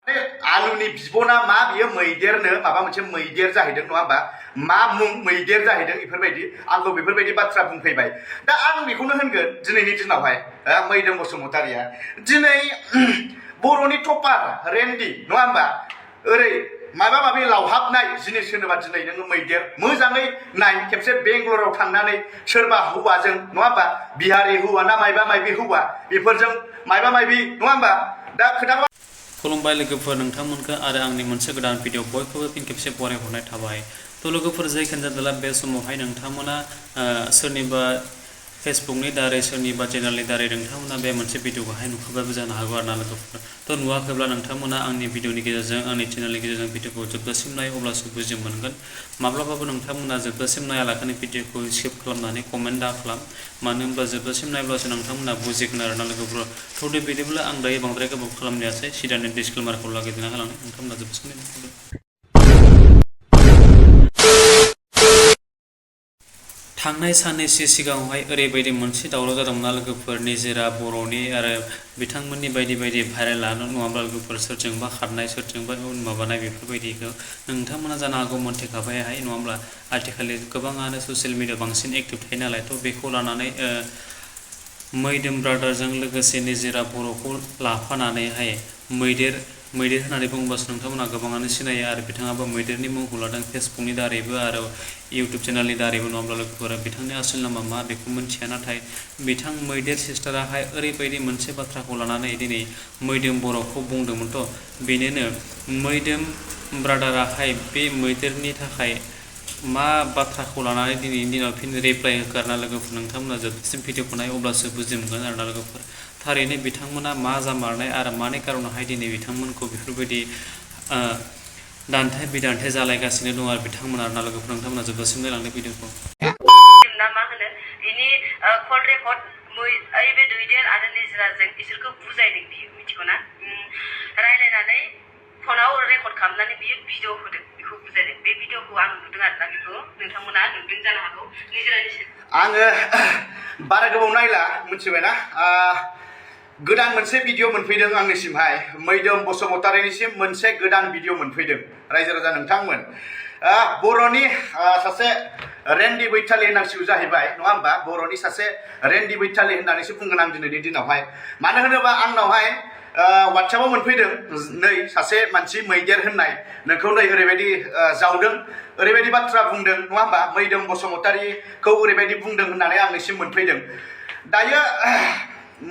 आलुनि बिब'ना मा बियो मैदेरनो माबा मोनसे मैदेर जाहैदों नङा होमबा मा मुं मैदेर जाहैदों बेफोरबायदि आंखौ बेफोरबायदि बाथ्रा बुंफैबाय दा आं बेखौनो होनगोन दिनैनि दिनावहाय मैदोम बसुमतारिया दिनै बर'नि टपार रेन्डि नङा होमबा ओरै माबा माबि लावहाबनाय जिनिस होनोबा दिनै नोङो मैदेर मोजाङै नाय खेबसे बेंगलराव थांनानै सोरबा हौवाजों नङा होमबा बिहारि हौवा ना मायबा मायबि हौवा बेफोरजों मायबा मायबि नङा होमबा दा खोथाखौ खुलुमबाय लोगोफोर नोंथांमोनखौ आरो आंनि मोनसे गोदान भिडिअ बयखौबो फिन खेबसे बरायहरनाय थाबाय थ' लोगोफोर जायखियानो जादोला बे समावहाय नोंथांमोना सोरनिबा फेसबुकनि दारै सोरनिबा चेनेलनि दारै नोंथांमोना बे मोनसे भिडिअखौहाय नुखाबायबो जानो हागौ आरो ना लोगोफोर थ' नुवाखैब्ला नोंथांमोना आंनि भिडिअनि गेजेरजों आंनि चेनेलनि गेजेरजों भिडिअखौ जोबजासिम नाय अब्लासो बुजि मोनगोन माब्लाबाबो नोंथांमोना जोबजासिम नायालाखानो भिडिअखौ स्किप खालामनानै कमेन्ट दा खालाम मानो होनब्ला जोबजासिम नायब्लासो नोंथांमोना बुजिगोन आरो ना लोगोफोर थ' दे बिदिब्ला आं दायो बांद्राय गोबाव खालामनायासै सिदानि डिसक्लेमारखौ लागिरना होलांनो नोंथांमोना जोबजासिम नायनो थांनाय साननैसो सिगाङावहाय ओरैबायदि मोनसे दावराव जादोंमोन लोगोफोर निजोरा बर'नि आरो बिथांमोननि बायदि बायदि भाइरेल लानो नङाब्ला लोगोफोर सोरजोंबा खारनाय सोरजोंबा माबानाय बेफोरबायदिखौ नोंथांमोना जानो हागौ मोन्थिखाबायहाय नङाब्ला आथिखालनि गोबाङानो ससियेल मिडियायाव बांसिन एक्टिभ थायो नालाय थ' बेखौ लानानै मैदोम ब्रादारजों लोगोसे निजोरा बर'खौ लाफानानैहाय मैदेर होननानै बुङोब्लासो नोंथांमोना गोबाङानो सिनायो आरो बिथाङाबो मैदेरनि मुंखौ लादों फेसबुकनि दारैबो आरो इउटुब चेनेलनि दारैबो नङाब्ला लोगोफोरा बिथांनि आसोल नामा मा बेखौ मिन्थिया नाथाय बिथां मैदेर सिस्टाराहाय ओरैबायदि मोनसे बाथ्राखौ लानानै दिनै मैदोम बर'खौ बुंदोंमोनथ' बेनिनो मैदोम ब्रादाराहाय बे मैदेरनि थाखाय मा बाथ्राखौ लानानै दिनैनि दिनाव फिन रिप्लाइ होखारना लोगोफोर नोंथांमोना जोबसिम भिडिअखौ नाय अब्लासो बुजि मोनगोन आरोना लोगोफोर थारैनो बिथांमोना मा जामारनाय आरो मानि कारनावहाय दिनै बिथांमोनखौ बेफोरबायदि दान्थे बिदान्थे जालायगासिनो दं आरो बिथांमोना आरोना लोगोफोर नोंथांमोना जोबजासिम नायलांदो भिडिअखौ ना मा होनो इनि कल रेकर्ड ओइ बे दैदेर आरो निजोराजों इसोरखौ बुजायदों बियो मिथिगौ ना रायलायनानै फनाव रेकर्ड खालामनानै बियो भिडिअ होदों बेखौ बुजायदों बे भिडिअखौ आं नुदों आरोना बेखौ नोंथांमोना नुदों जानो हागौ निजोरानि आङो बारा गोबाव नायला मिथिबायना गोदान मोनसे भिडिअ मोनफैदों आंनिसिमहाय मैदोम बसुमतारिनिसिम मोनसे गोदान भिडिअ मोनफैदों रायजो राजा नोंथांमोन बर'नि सासे रेन्डि बैथालि होननांसिगौ जाहैबाय नङा होमबा बर'नि सासे रेन्डि बैथालि होननानैसो बुंगोन आं दिनैनि दिनावहाय मानो होनोबा आंनावहाय वाट्सएपआव मोनफैदों नै सासे मानसि मैदेर होननाय नोंखौ नै ओरैबायदि जावदों ओरैबायदि बाथ्रा बुंदों नङा होमबा मैदोम बसुमतारिखौ ओरैबायदि बुंदों होननानै आंनिसिम मोनफैदों दायो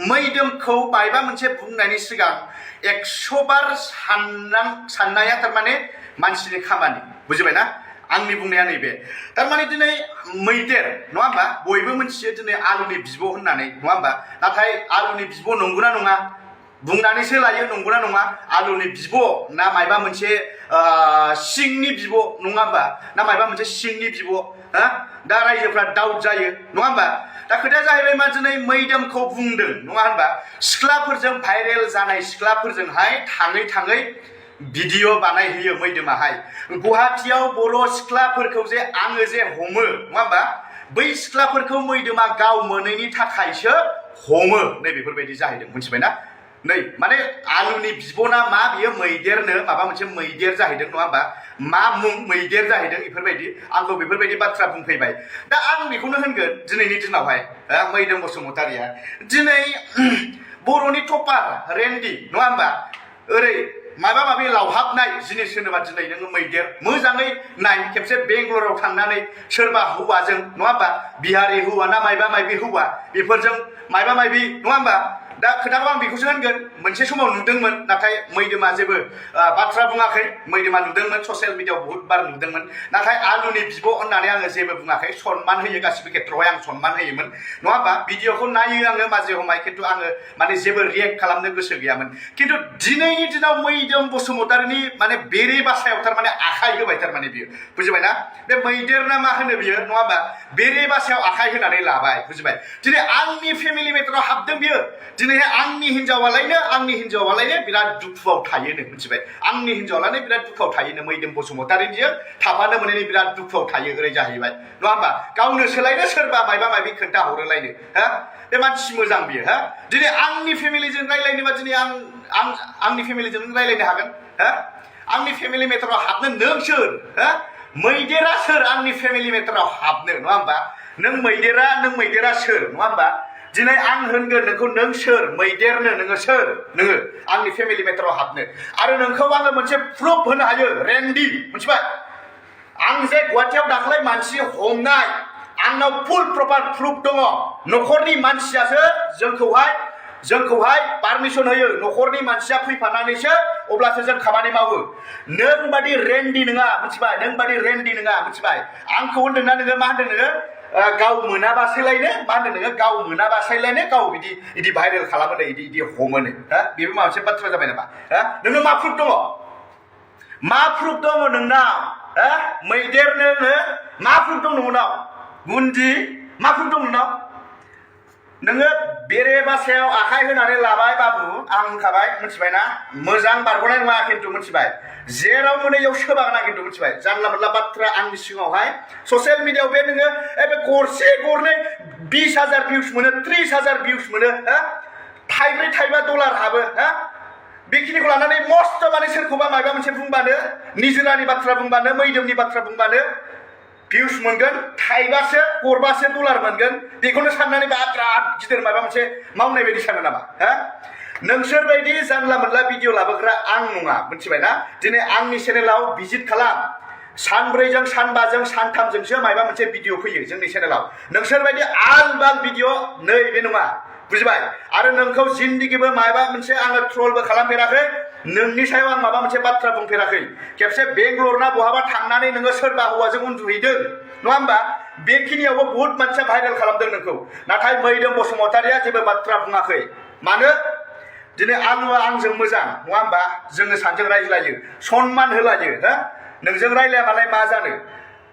मैदोमखौ मायबा मोनसे बुंनायनि सिगां 100 बार साननाया थारमाने मानसिनि खामानि बुजिबायना आंनि बुंनाया नैबे थारमाने दिनै मैदेर नङा होमबा बयबो मिथियो दिनै आलुनि बिब' होननानै नङा होमबा नाथाय आलुनि बिब' नंगौना नङा बुंनानैसो लायो नंगौना नङा आलुनि बिब' ना मायबा मोनसे सिंनि बिब' नङा होमबा ना मायबा मोनसे सिंनि बिब' दा रायजोफ्रा दाउट जायो नङा होमबा दा खोथाया जाहैबाय मा दिनै मैदोमखौ बुंदों नङा होनबा सिख्लाफोरजों भाइरेल जानाय सिख्लाफोरजोंहाय थाङै भिडिअ बानायहैयो मैदोमाहाय गुवाहाटियाव बर' सिख्लाफोरखौ जे आङो जे हमो नङा होमबा बै सिख्लाफोरखौ मैदोमा गाव मोनैनि थाखायसो हमो नै बेफोरबायदि जाहैदों मिथिबायना नै माने आलुनि बिब'ना मा बियो मैदेरनो माबा मोनसे मैदेर जाहैदों नङा होमबा मा मुं मैदेर जाहैदों बेफोरबायदि आंखौ बेफोरबायदि बाथ्रा बुंफैबाय दा आं बेखौनो होनगोन दिनैनि दिनावहाय मैदोम बसुमतारिया दिनै बर'नि टपार रेन्डि नङा होमबा ओरै माबा माबि लावहाबनाय जिनिस होनोबा दिनै नोङो मैदेर मोजाङै नाय खेबसे बेंगलराव थांनानै सोरबा हौवाजों नङा होमबा बिहारि हौवा ना मायबा मायबि हौवा बेफोरजों मायबा मायबि नङा होमबा दा खोथाखौ आं बेखौसो होनगोन मोनसे समाव नुदोंमोन नाथाय मैदोमा जेबो बाथ्रा बुङाखै मैदोमा नुदोंमोन ससियेल मिडियायाव बहुत बार नुदोंमोन नाथाय आलुनि बिब' होननानै आङो जेबो बुङाखै सनमान होयो गासिबो खेत्रआवहाय आं सनमान होयोमोन नङा होमबा भिडिअखौ नायो आङो माजे हमाय खिन्थु आङो माने जेबो रियेक्ट खालामनो गोसो गैयामोन खिन्थु दिनैनि दिनाव मैदोम बसुमतारिनि माने बेरे बासायाव थारमाने आखाइ होबाय थारमाने बियो बुजिबायना बे मैदेर ना मा होनो बियो नङा होमबा बेरे बासायाव आखाइ होनानै लाबाय बुजिबाय दिनै आंनि फेमिलि मेटाराव हाबदों बियो दिनैहाय आंनि हिन्जावालायनो बिराद दुखुआव थायोनो मिथिबाय आंनि हिन्जावालायनो बिराद दुखुआव थायोनो मैदोम बसुमतारिजों थाफानो मोनैनि बिराद दुखुआव थायो ओरै जाहैबाय नङा होमबा गावनो सोलायनो सोरबा मायबा मायबि खोन्था हरोलायनो बे मानसि मोजां बियो दिनै आंनि फेमिलिजों रायलायनोबा दिनै आंनि फेमिलिजों रायलायनो हागोन हा आंनि फेमिलि मेटाराव हाबनो नों सोर हा मैदेरा सोर आंनि फेमिलि मेटाराव हाबनो नङा होमबा नों मैदेरा सोर नङा होमबा दिनै आं होनगोन नोंखौ नों सोर मैदेरनो नोङो सोर नोङो आंनि फेमिलि मेटाराव हाबनो आरो नोंखौ आङो मोनसे प्रुफ होनो हायो रेन्डि मिथिबाय आं जे गुवाहाटियाव दाख्लै मानसि हमनाय आंनाव फुल प्रपार प्रुफ दङ न'खरनि मानसियासो जोंखौहाय पारमिसन होयो न'खरनि मानसिया फैफानानैसो अब्लासो जों खामानि मावो नों बादि रेन्डि नङा मिथिबाय नों बादि रेन्डि नङा मिथिबाय आंखौ होनदोंना नोङो मा होनदों नोङो गाव मोनाबासैलायनो मा होनदों नोङो गाव मोनाबासैलायनो गाव बिदि भाइरेल खालामो इदि हमोनो हा बेबो माबा मोनसे बाथ्रा जाबाय नामा हा नोङो मा प्रुफ दङ नोंनाव हा मैदेरनो मा प्रुफ दं नोंनाव गुन्दि मा प्रुफ दं नोंनाव नोङो बेरे बासायाव आखाइ होनानै लाबाय बाबु आं होनखाबाय मिथिबायना मोजां बारग'नाय नङा खिन्थु मिथिबाय जेराव मोनो इयाव सोबागोना खिन्थु मिथिबाय जानला मोनला बाथ्रा आंनि सिगाङावहाय ससियेल मिडियायाव बे नोङो बे गरसे गरनै 20,000 भिउस मोनो 30,000 भिउस मोनो हा थाइब्रै थाइबा डलार हाबो हा बेखिनिखौ लानानै मस्त माने सोरखौबा माबा मोनसे बुंबानो निजोरानि बाथ्रा बुंबानो मैदोमनि बाथ्रा बुंबानो भिउस मोनगोन थाइबासो गरबासो डलार मोनगोन बेखौनो साननानै बिराद गिदिर माबा मोनसे मावनाय बायदि सानो नामा हा नोंसोर बायदि जानला मोनला भिडिअ लाबोग्रा आं नङा मिथिबायना दिनै आंनि चेनेलाव भिजिट खालाम सानब्रैजों सानबाजों सानथामजोंसो माबा मोनसे भिडिअ फैयो जोंनि चेनेलाव नोंसोर बायदि आल बाल भिडिअ नै बे नङा बुजिबाय आरो नोंखौ जिन्दगिबो माबा मोनसे आङो ट्रलबो खालामफेराखै नोंनि सायाव आं माबा मोनसे बाथ्रा बुंफेराखै खेबसे बेंगलर ना बहाबा थांनानै नोङो सोरबा हौवाजों उन्दुहैदों नङा होमबा बेखिनियावबो बहुत मानसिया भाइरेल खालामदों नोंखौ नाथाय मैदोम बसुमतारिया जेबो बाथ्रा बुङाखै मानो दिनै आलुआ आंजों मोजां नङा होमबा जोङो सानैजों रायज्लायो सनमान होलायो हा नोंजों रायज्लायाबालाय मा जानो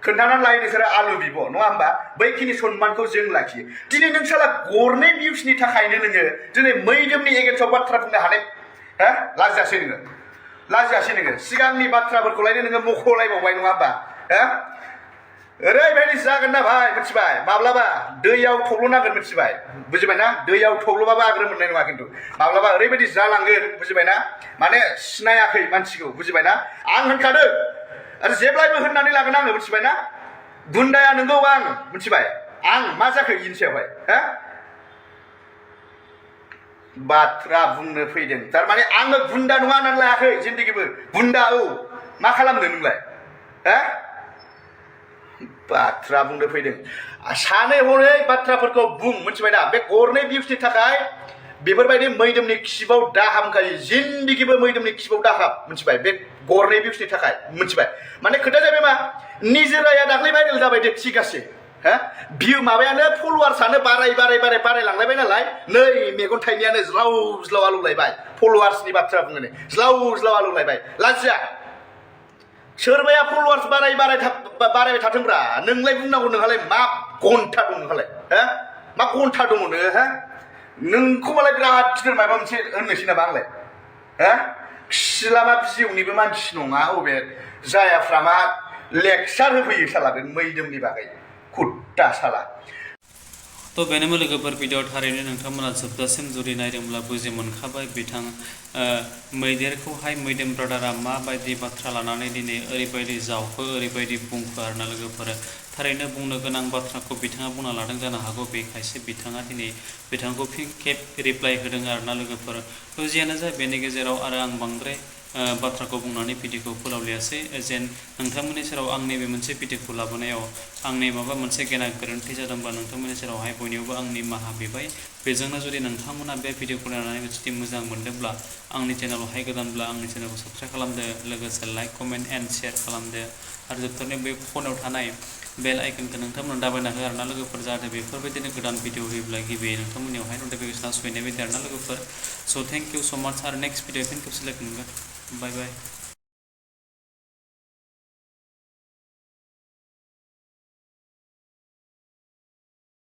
खोन्थानानै लायो नोंसोरो आलु बिब' नङा होमबा बैखिनि सनमानखौ जों लाखियो दिनै नों साला गरनै भिउसनि थाखायनो नोङो दिनै मैदोमनि एगेन्स्टआव बाथ्रा बुंनो हानाय हा लाजियासै नोङो सिगांनि बाथ्राफोरखौलायनो नोङो मख'लायबावबाय नङा होमबा हा ओरैबायदि जागोन ना भाइ मिथिबाय माब्लाबा दैयाव थब्ल'नांगोन मिथिबाय बुजिबायना दैयाव थब्ल'बाबो आग्रो मोननाय नङा खिन्थु माब्लाबा ओरैबायदि जालांगोन बुजिबायना माने सिनायाखै मानसिखौ बुजिबायना आं होनखादों आरो जेब्लायबो होननानै लागोन आङो मिथिबायना गुन्दाया नोंगौ आं मिथिबाय आं मा जाखो इनि सायावहाय हा बाथ्रा बुंनो फैदों थारमाने आङो गुन्दा नङा होननानै लायाखै जिन्दगिबो गुन्दा औ मा खालामनो नोंलाय हा बाथ्रा बुंनो फैदों सानै हनै बाथ्राफोरखौ बुं मिथिबाय दा बे गरनै भिउसनि थाखाय बेफोरबायदि मैदोमनि खिबाव दाहामखायो जिन्दगिबो मैदोमनि खिबाव दाहाम मिथिबाय बे गरनै भिउसनि थाखाय मिथिबाय माने खोथा जाबाय मा निजोराया दाख्लै भाइरेल जाबाय दे थिगासे हा भिउ माबायानो फल'वार्सआनो बारायलांलायबाय नालाय नै मेगन थाइनैयानो ज्लाव आलौलायबाय फल'वार्सनि बाथ्रा बुङो ज्लाव आलौलायबाय लाजिया सोरबाया फल'वार्स बारायबाय थाथोंब्रा नोंलाय बुंनांगौ नोंहालाय मा घन्टा दं नोंहालाय हा मा घन्टा दङ नोङो हा नोंखौ मालाय बिराद गिदिर माबा मोनसे होननोसै नामा आंलाय हा खिलामा बिजौनिबो मानसि नङा अबे जायाफ्रा मा लेक्सार होफैयो साला बे मैदोमनि बागै खुट्टा साला तो बेनोमोन लोगोफोर भिडिअ थारैनो नोंथांमोना जोबजासिम जुदि नायदोंब्ला बुजि मोनखाबाय बिथां मैदेरखौहाय मैदोम ब्रादारा माबायदि बाथ्रा लानानै दिनै ओरैबायदि जावखो ओरैबायदि बुंखो आरोना लोगोफोर थारैनो बुंनो गोनां बाथ्राखौ बिथाङा बुंना लादों जानो हागौ बेखायसो बिथाङा दिनै बिथांखौ फिन खेब रिप्लाइ होदों आरोना लोगोफोर तो जियानो जा बेनि गेजेराव आरो आं बांद्राय बाथ्राखौ बुंनानै भिडिअखौ फोलावलियासै जेन नोंथांमोननि सेराव आंनि बे मोनसे भिडिअखौ लाबोनायाव आंनि माबा मोनसे गेना गोरोन्थि जादोंब्ला नोंथांमोननि सेरावहाय बयनियावबो आंनि निमाहा बिबाय बेजोंनो जुदि नोंथांमोना बे भिडिअखौ नायनानै जुदि मोजां मोनदोंब्ला आंनि चेनेलावहाय गोदानब्ला आंनि चेनेलखौ साबस्क्राइब खालामदो लोगोसे लाइक कमेन्ट एन्ड शेयार खालामदो आरो जोबथारनायाव बे फनाव थानाय बेल आइकनखौ नोंथांमोना दाबायना हो आरोना लोगोफोर जाहाथे बेफोरबायदिनो गोदान भिडिअ होयोब्ला गिबियै नोंथांमोननियावहाय नटिफिकेसना सहैनाय बायदि आरोना लोगोफोर स' थेंक इउ स' माच आरो नेक्स्ट भिडिअ फिन खेबसे लोगो मोनगोन बाय बाय